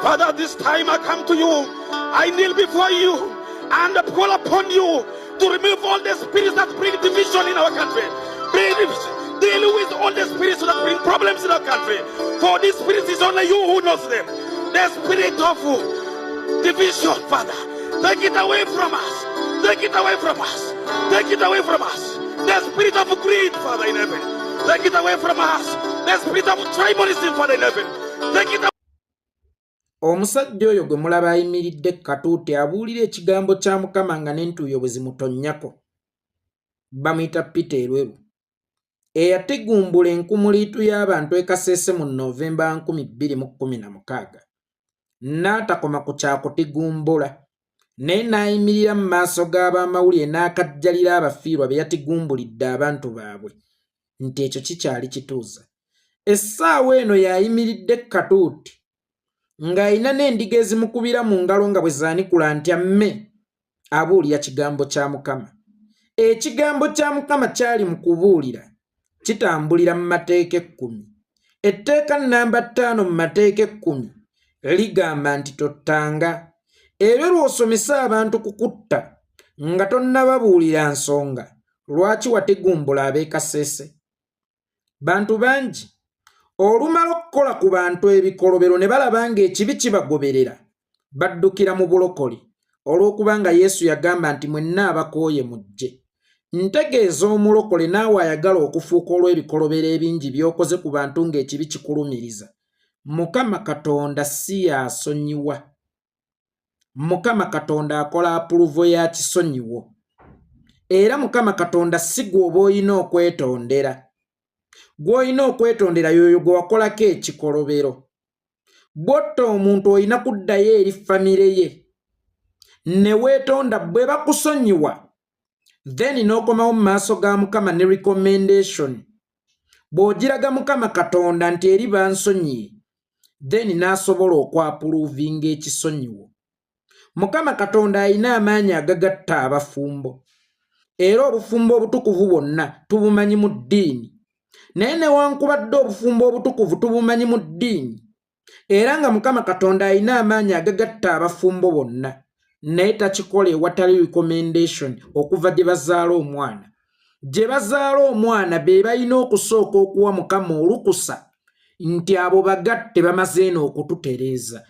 Father, this time I come to you. I kneel before you and call upon you to remove all the spirits that bring division in our country. Deal with all the spirits that bring problems in our country. For these spirits is only you who knows them. The spirit of division, Father, take it away from us. Take it away from us. Take it away from us. The spirit of greed, Father in heaven, take it away from us. The spirit of tribalism, Father in heaven, take it away. Omusajja oyo gwe mulaba ayimiridde katuuti abuulira ekigambo kya Mukama nga n'entuuyo bwe zimutonnyako. Bamuyita Peter Elweru. Eyategumbula enkumuliitu y'abantu e Kasese mu Novemba 2016. N'atakoma ku kyakutigumbula. Naye n'ayimirira mu maaso g'abamawulire n'akajjalira abafiirwa be yatigumbulidde abantu baabwe. Nti ekyo kikyali kituuza. Essaawa eno y'ayimiridde katuuti. Ng'ayina n'endiga ezimukubira mu ngalo nga bwe zaanikula nti amme abuulira kigambo kya Mukama. Ekigambo kya Mukama kyali mu kubuulira kitambulira mu mateeka 10. Etteeka namba 5 mu mateeka 10 ligamba nti tottanga. Era lw'osomesa abantu kukutta nga tonnababuulira nsonga, lwaki wategumbula ab'e Kasese? Bantu bangi olumala okukola ku bantu ebikolobero ne balaba ng'ekibi kibagoberera, baddukira mu bulokole olw'okubanga Yesu yagamba nti mwenna abakooye mujje. Ntegeeza omulokole naawe ayagala okufuuka olw'ebikolobero ebingi by'okoze ku bantu ng'ekibi kikulumiriza. Mukama Katonda si yasonyiwa. Mukama Katonda akola apuluvo ya kisonyiwo. Era Mukama Katonda si gw'oba olina okwetondera. Gw'olina okwetondera yoyo gwe wakolako ekikolobero. Bw'otta omuntu olina kuddayo eri famire ye ne weetonda bwe bakusonyiwa. Then n'okomawo mu maaso ga Mukama ne recommendation. Bw'ogiraga Mukama Katonda nti eri bansonyiye, then n'asobola okwapuluvinga ekisonyiwo. Mukama Katonda alina amaanyi agagatta abafumbo. Era obufumbo obutukuvu bwonna tubumanyi mu ddiini. Naye newankubadde obufumbo obutukuvu tubumanyi mu ddiini, era nga Mukama Katonda alina amaanyi agagatta abafumbo bonna, naye takikola ewatali recommendation okuva gye bazaala omwana. Gye bazaala omwana be balina okusooka okuwa Mukama olukusa nti abo bagatte bamaze n'okututereeza.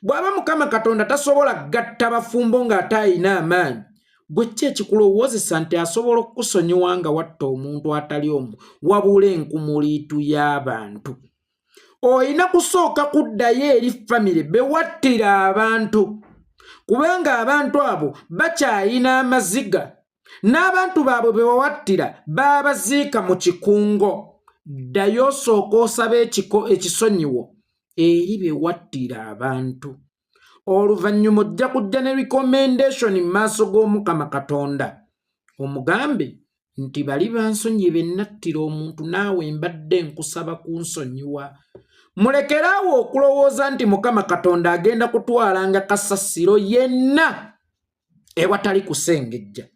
Bw'aba Mukama Katonda tasobola gatta bafumbo ng'ate alina amaanyi, gwe ki ekikulowoozesa nti asobola okukusonyiwa nga watta omuntu atali omu wabula enkumuliitu y'abantu? Olina kusooka kuddayo eri famire be wattira abantu, kubanga abantu abo bakyalina amaziga, n'abantu baabwe be wawattira baabaziika mu kikungo. Ddayo osooka osabe ekisonyiwo eri be wattira abantu. Oluvannyuma ojja kujja ne recommendation mu maaso g'Omukama Katonda omugambe nti bali bansonyiye be nattira omuntu, naawe mbadde nkusaba kunsonyiwa. Mulekeraawo okulowooza nti Mukama Katonda agenda kutwalanga kasasiro yenna ewatali kusengejja.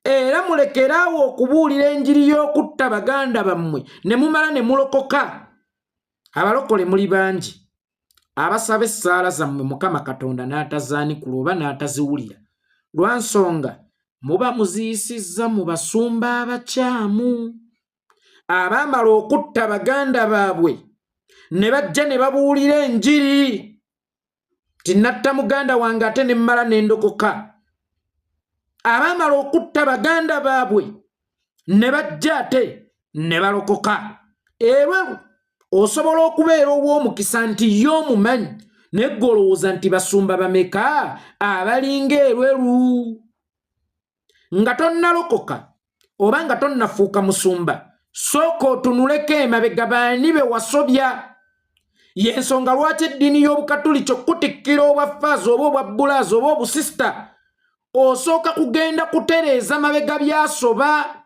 Era mulekeraawo okubuulira enjiri y'okutta baganda bammwe ne mumala ne mulokoka. Abalokole muli bangi abasaba essaala zammwe Mukama Katonda n'atazaanikula oba n'ataziwulira, lwa nsonga muba muziyisizza mu basumba abakyamu abaamala okutta baganda baabwe ne bajja ne babuulira enjiri ti natta muganda wange ate ne mmala n'endokoka. Abaamala okutta baganda baabwe ne bajja ate ne balokoka. Erweru osobola okubeera ow'omukisa nti y'omumanyi naye ggwe olowooza nti basumba bameka abalinga Erweru? Nga tonnalokoka oba nga tonnafuuka musumba, sooka otunuleko emabega baani be wasobya. Y'ensonga lwaki eddiini y'Obukatuliki okutikkira obwafaaza oba obwabbulaazi oba obusisita osooka kugenda kutereeza mabega byasoba.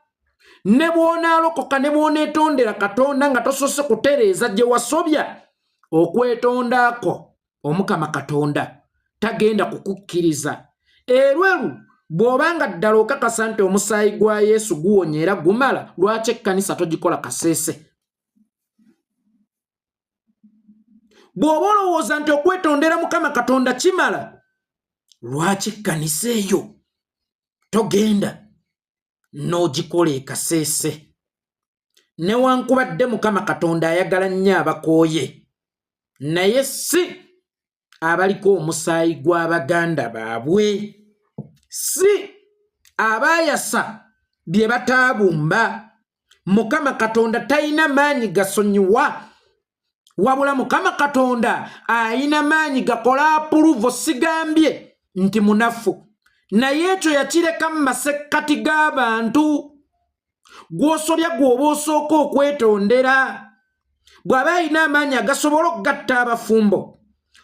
Ne bw'onaalokoka ne bw'oneetondera Katonda nga tosoose kutereeza gye wasobya, okwetondaako Omukama Katonda tagenda kukukkiriza. Erweru bw'obanga ddala okakasa nti omusaayi gwa Yesu guwonya era gumala, lwaki ekkanisa togikola Kasese? bw'oba olowooza nti okwetondera Mukama Katonda kimala, lwaki ekkanisa eyo togenda n'ogikola ekaseese? Newankubadde Mukama Katonda ayagala nnyo abakooye, naye si abaliko omusaayi gw'abaganda baabwe, si abaayasa bye bataabumba. Mukama Katonda talina maanyi gasonyiwa, wabula Mukama Katonda alina maanyi gakola apuluvo. Sigambye nti munafu, naye ekyo yakireka mu masekkati g'abantu. Gw'osobya gw'oba osooka okwetondera. Bw'aba alina amaanyi agasobola okugatta abafumbo,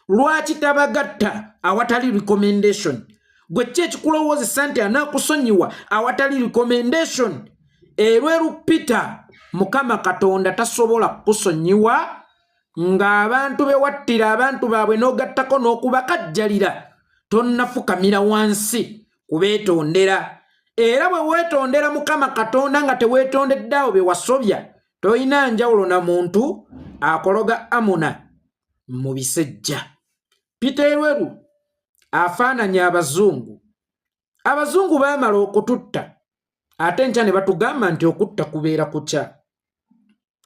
lwaki tabagatta awatali recommendation? Gwe ki ekikulowoozesa nti anaakusonyiwa awatali recommendation? Erwerupita Mukama Katonda tasobola kukusonyiwa ng'abantu bewattira abantu baabwe n'ogattako n'okubakajjalira. Tonnafukamira wansi kubeetondera. Era bwe weetondera Mukama Katonda nga teweetondedde awo be wasobya, toyina njawulo na muntu akologa Amuna mu bisejja. Peter Erweru afaananya Abazungu. Abazungu baamala okututta, ate enkya ne batugamba nti okutta kubeera kukya.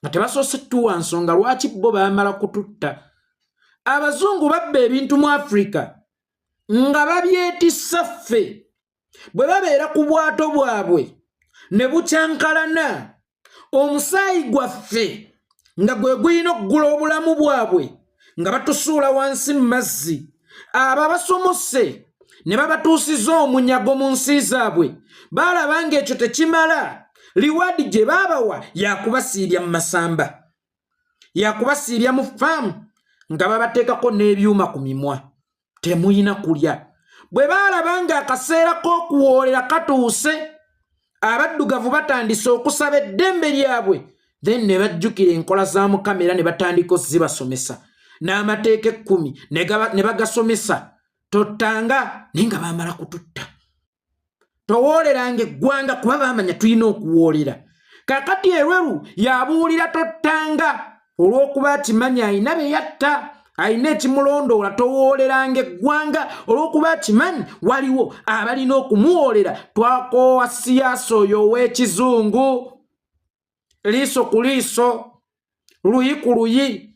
Nga tebasoose tuwa nsonga lwaki bo baamala kututta. Abazungu babba ebintu mu Afrika nga babyetissa ffe. Bwe babeera ku bwato bwabwe ne bukyankalana, omusaayi gwaffe nga gwe gulina okugula obulamu bwabwe, nga batusuula wansi mu mazzi, abo abasomose ne babatuusiza omunyago mu nsi zaabwe, baalaba ng'ekyo tekimala. Liwaadi gye baabawa yakubasiibya mu masamba, yakubasiibya mu faamu, nga babateekako n'ebyuma ku mimwa, temuyina kulya. Bwe baalaba ng'akaseera k'okuwoolera katuuse, abaddugavu batandise okusaba eddembe lyabwe, then ne bajjukira enkola za Mukama era ne batandika ozzibasomesa n'amateeka 10 ne bagasomesa. Tottanga naye nga baamala kututta. Towooleranga eggwanga kuba baamanya tulina okuwoolera. Kakati Erweru yabuulira tottanga olw'okuba akimanyi alina be yatta, alina ekimulondoola. Towooleranga eggwanga olw'okuba akimanyi waliwo abalina okumuwoolera. Twakoowa siyaasa oyo ow'ekizungu, liiso ku liiso, luyi ku luyi.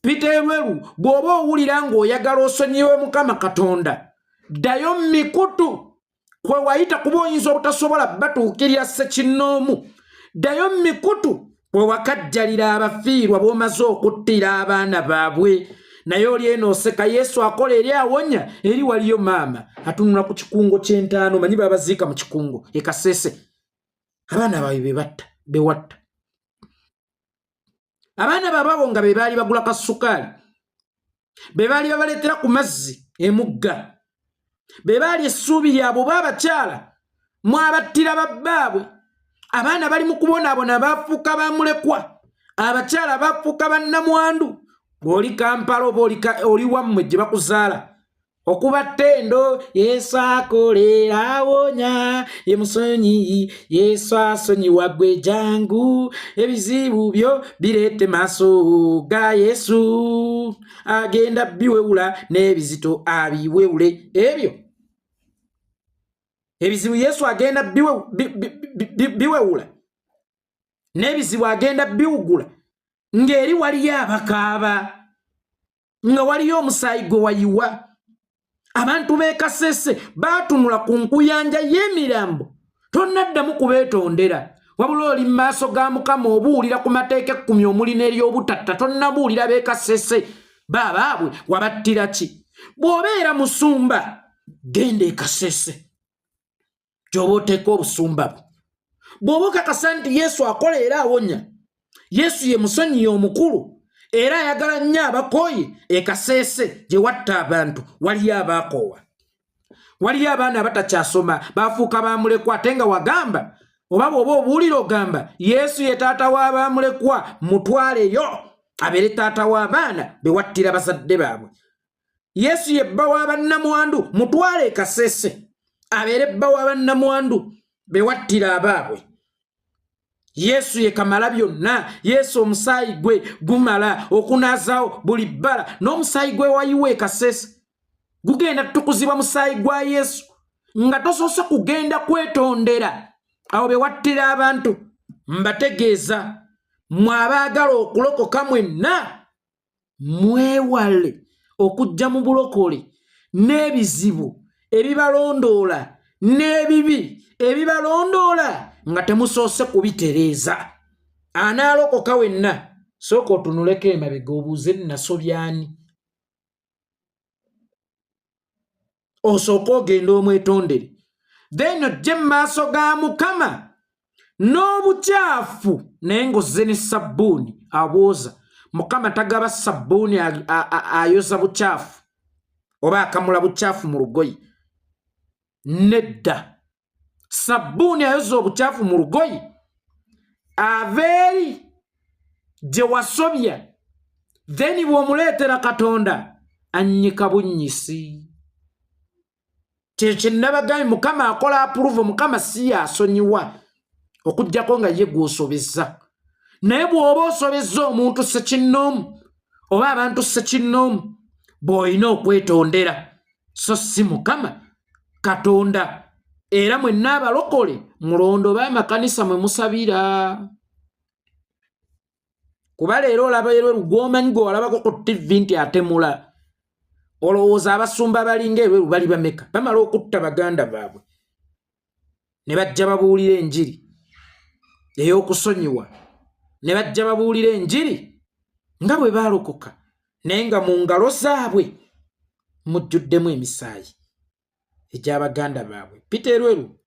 Peter Erweru bw'oba owulira ng'oyagala osonyiwe Mukama Katonda, ddayo mu mikutu kwe wayita kuba oyinza obutasobola batuukirira ssekinnoomu. Ddayo mu mikutu kwe wakajjalira abafiirwa b'omaze okuttira abaana baabwe. Naye oli eno oseka, Yesu akola eri awonya, eri waliyo maama atunula ku kikungo ky'entaano, manyi babaziika mu kikungo ekaseese. Abaana baabwe bewatta. Abaana baababo nga be baali bagula kasukaali, be baali babaleetera ku mazzi emugga, be baali essuubi lyabwe baabakyala mwabattira babbaabwe. Abaana bali mu kubonaabona baafuuka bamulekwa, abakyala baafuuka bannamwandu. Bw'oli Kampala oba oli wammwe gye bakuzaala, okuba ttendo. Yesu akolera awonya, ye musonyi, Yesu asonyiwa ggwe jangu, ebizibu byo bireete maaso ga Yesu, agenda biwewula n'ebizito abiwewule. Ebyo ebizibu Yesu agenda biwewula n'ebizibu agenda biwugula, ng'eri waliyo abakaaba, nga waliyo omusaayi gwe wayiwa. Abantu b'e Kasese baatunula ku nkuyanja y'emirambo. Tonnaddamu kubeetondera, wabula oli mu maaso ga Mukama obuulira ku mateeka 10 omuli n'ery'obutatta. Tonnabuulira b'e Kasese baabaabwe wabattira ki. Bw'obeera musumba, genda e Kasese gy'oba oteeka obusumba bwo. Bw'oba okakasa nti Yesu akola era awonya, Yesu ye musonyi omukulu era ayagala nnyo abakooye, e Kasese gye watta abantu waliyo abaakoowa. Waliyo abaana abatakyasoma baafuuka baamulekwa, ate nga wagamba oba bw'oba obuulira ogamba Yesu ye taata w'abaamulekwa, mutwaleyo abeere taata w'abaana be wattira bazadde baabwe. Yesu ye bba w'abannamwandu, mutwale e Kasese abeere bba w'abannamwandu be wattira abaabwe. Yesu ye kamala byonna. Yesu omusaayi gwe gumala okunazaawo buli bbala. N'omusaayi gwe wayiwa e Kasese gugenda tukuzibwa musaayi gwa Yesu nga tosoose kugenda kwetondera. Awo be wattira abantu mbategeeza mmwe abaagala okulokoka mwenna mwewale okujja mu bulokole n'ebizibu ebibalondoola n'ebibi ebibalondoola nga temusoose kubitereeza. Anaalokoka wenna sooka otunuleko emabega obuuze nasobyani. Osooka ogenda omwetondere. Then ojje mu maaso ga Mukama n'obukyafu naye ng'ozze ne sabbuuni abwoza. Mukama tagaba sabbuuni ayoza bukyafu oba akamula bukyafu mu lugoye. Nedda. Sabbuuni ayoza obukyafu mu lugoye aveeri gye wasobya. Then bw'omuleetera Katonda annyika bunnyisi. Kye nabagambye Mukama akola approve. Mukama si yasonyiwa okujjako nga ye gw'osobezza. Naye bw'oba osobezza omuntu ssekinnoomu oba abantu ssekinnoomu bw'olina okwetondera. So si Mukama Katonda. Era mwenna abalokole mulondo b'amakanisa mwe musabira. Kuba leero olaba gwomanyi gwe walabako ku TV nti atemula. Olowooza abasumba balinga ebweru bali bameka. Bamala okutta baganda baabwe ne bajja babuulira enjiri ey'okusonyiwa. Ne bajja babuulira enjiri nga bwe baalokoka naye nga mu ngalo zaabwe mujjuddemu emisaayi egy'abaganda baabwe. Peter Lweru,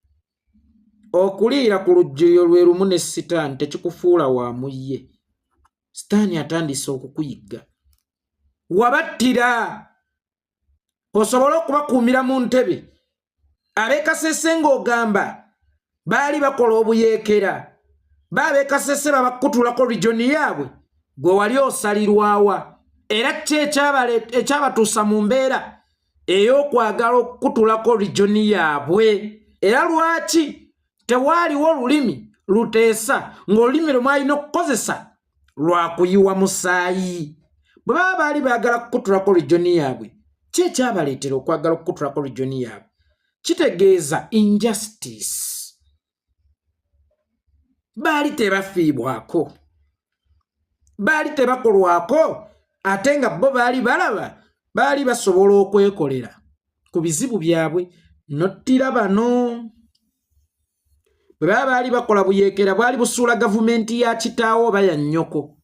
okuliira ku lujjuliro lwe lumu ne sitaani tekikufuula wa muyye. Sitaani atandise okukuyigga. Wabattira osobola okubakuumira mu ntebe. Ab'e Kasese ng'ogamba baali bakola obuyeekera. Ab'e Kasese babakutulako regioni yaabwe gwe wali osalirwawa. Era ki ekyabatuusa mu mbeera ey'okwagala okukutulako regioni yaabwe? Era lwaki tewaaliwo olulimi luteesa ng'olulimi lwe mwalina okukozesa lwakuyiwa musaayi? Bwe baba baali baagala kukutulako regioni yaabwe, ki ekyabaleetera okwagala okukutulako regioni yaabwe? Kitegeeza injustice. Baali tebafiibwako, baali tebakolwako, ate nga bo baali balaba, baali basobola okwekolera ku bizibu byabwe. Nottira bano bwe baba baali bakola buyeekera bwali busuula gavumenti ya kitaawo oba ya nnyoko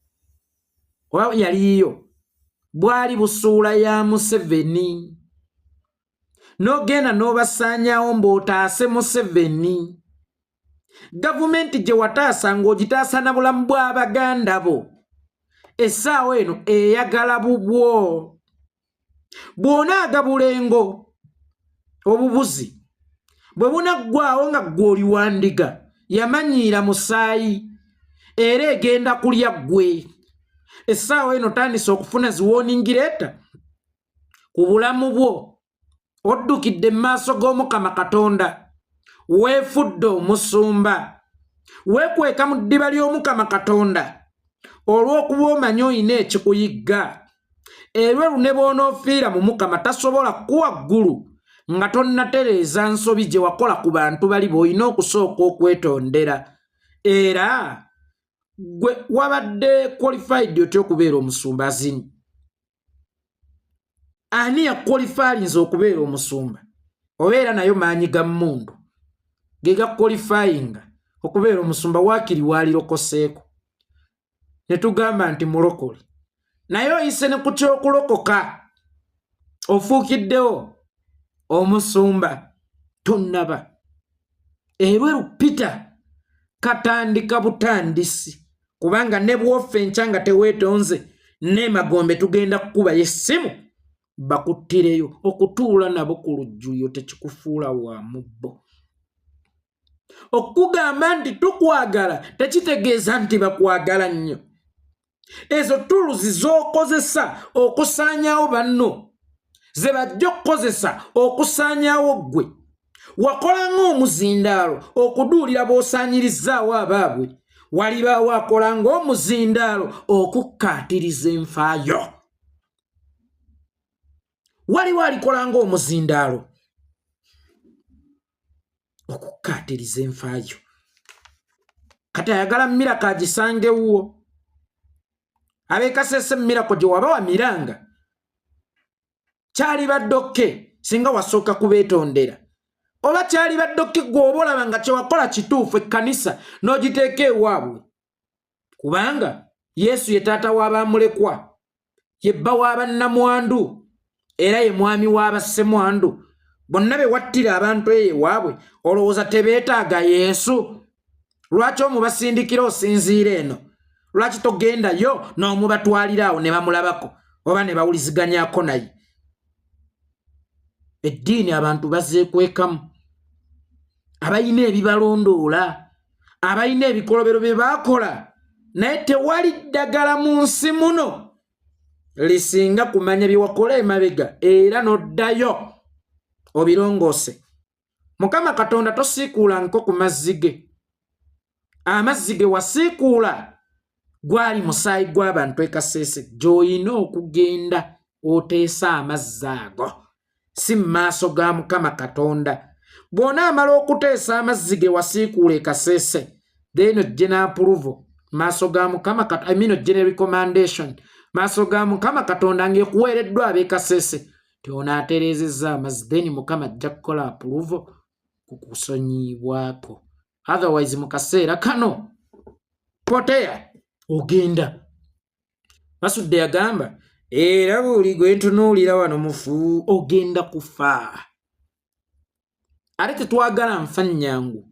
oba yaliyo, bwali busuula ya Museveni. N'ogenda n'obasaanyaawo mb'otaase Museveni. Gavumenti gye wataasa ng'ogitaasa na bulamu bw'abaganda bo. Essaawa eno eyagala bubwo. Bw'onaaga bulengo obubuzi bwe bunaggwaawo nga gw'oli wandiga yamanyiira musaayi era egenda kulya ggwe. Essaawa eno tandise okufuna ziwooningireeta ku bulamu bwo. Oddukidde mu maaso g'Omukama Katonda, weefudde omusumba, weekweka mu ddiba ly'Omukama Katonda olw'okuba omanyi olina ekikuyigga. Erweru ne bw'onoofiira mu Mukama tasobola kuwa ggulu nga tonnatereeza nsobi gye wakola ku bantu bali b'olina okusooka okwetondera. Era gwe wabadde qualified otya okubeera omusumba azini? Ani yakwalifayinza okubeera omusumba? Obeera nayo maanyi ga mmundu ge gakwalifayinga okubeera omusumba. Waakiri waalirokoseeko ne tugamba nti mulokole, naye oyise ne ku ky'okulokoka ofuukiddewo omusumba tonnaba. Erweru Peter katandika butandisi, kubanga ne bw'offe enkya nga teweetonze n'emagombe tugenda kukuba y'essimu bakuttireyo. Okutuula nabo ku lujjuliro tekikufuula wa mubbo. Okugamba nti tukwagala tekitegeeza nti bakwagala nnyo. Ezo tuluzi z'okozesa okusaanyaawo banno ze bajja okukozesa okusaanyaawo ggwe. Wakola ng'omuzindaalo okuduulira b'osaanyirizzaawo abaabwe. walibaawo akola ng'omuzindaalo okukkaatiriza enfaayo. Waliwo alikola ng'omuzindaalo okukkaatiriza enfaayo. Kati ayagala Miracle agisange wuwo. Ab'e Kasese Miracle gye waba wamiranga kyali baddokke singa wasooka kubeetondera. Oba kyali baddokke gw'oba olaba nga kyewakola kituufu ekkanisa n'ogiteeka ewaabwe. Kubanga Yesu ye taata w'abamulekwa, ye bba w'abannamwandu, era ye mwami w'abassemwandu. Bonna be wattira abantu ewaabwe olowooza tebeetaaga Yesu? Lwaki omubasindikira osinziira eno? Lwaki togendayo n'omubatwalira awo ne bamulabako oba ne bawuliziganyako naye? Eddiini abantu bazeekwekamu, abalina ebibalondoola, abalina ebikolobero bye baakola, naye tewali ddagala mu nsi muno lisinga kumanya bye wakola emabega era n'oddayo obirongoose. Mukama Katonda tosiikuula nko ku mazzi ge. Amazzi ge wasiikuula gwali musaayi gw'abantu e Kasese, gy'olina okugenda oteesa amazzi ago, si mu maaso ga Mukama Katonda. Bw'onaamala okuteesa amazzi ge wasiikuula e Kasese, then ojje n'approval maaso ga Mukama Katonda, I mean ojje ne recommendation maaso ga Mukama Katonda ng'ekuweereddwa ab'e Kasese tionaatereezezza amazzi, then Mukama ajja kukola approval ku kusonyiibwako. Otherwise mu kaseera kano poteya ogenda. Basudde yagamba era buli gwe ntunuulira wano mufu ogenda kufa. Ate tetwagala nfa nnyangu,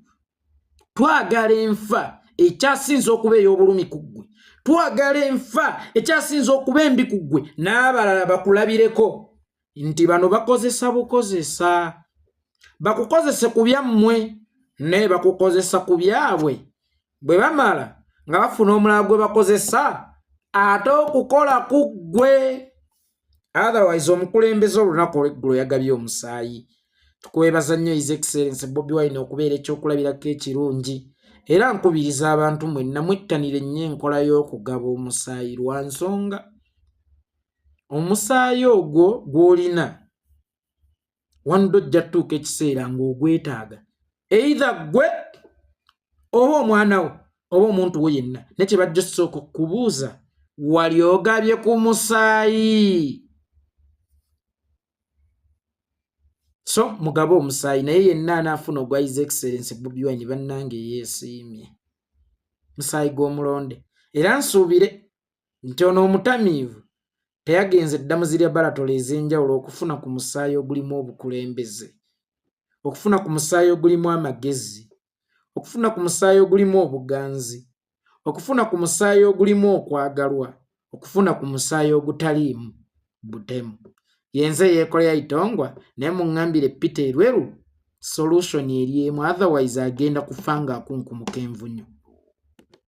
twagala enfa ekyasinza okuba ey'obulumi ku ggwe, twagala enfa ekyasinza okuba embi ku ggwe n'abalala bakulabireko nti bano bakozesa bukozesa, bakukozese ku byammwe naye bakukozesa ku byabwe. Bwe bamala nga bafuna omulala gwe bakozesa ate okukola ku ggwe. Otherwise omukulembeze olunaku olw'eggulo yagabye omusaayi. Tukwebaza nnyo His Excellency Bobi Wine okubeera ekyokulabirako ekirungi, era nkubiriza abantu mwenna mwettanire nnyo enkola y'okugaba omusaayi lwa nsonga omusaayi ogwo gw'olina wanddo ojja tutuuka ekiseera ng'ogwetaaga, either ggwe oba omwana wo oba omuntu wo yenna. Ne kye bajja osooka okubuuza wali ogabye ku musaayi? So mugabe omusaayi, naye yenna anaafuna ogwa His Excellency Bobi Wine bannange yeesiimye musaayi gw'omulonde. Era nsuubire nti ono omutamiivu teyagenze dda mu zirya balatole ez'enjawulo okufuna ku musaayi ogulimu obukulembeze, okufuna ku musaayi ogulimu amagezi, okufuna ku musaayi ogulimu obuganzi, okufuna ku musaayi ogulimu okwagalwa, okufuna ku musaayi ogutaliimu butemu. Yenze yeekola yayitongwa naye muŋŋambire Peter Lweru solution eri emu, otherwise agenda kufa ng'akunkumuka envunyu.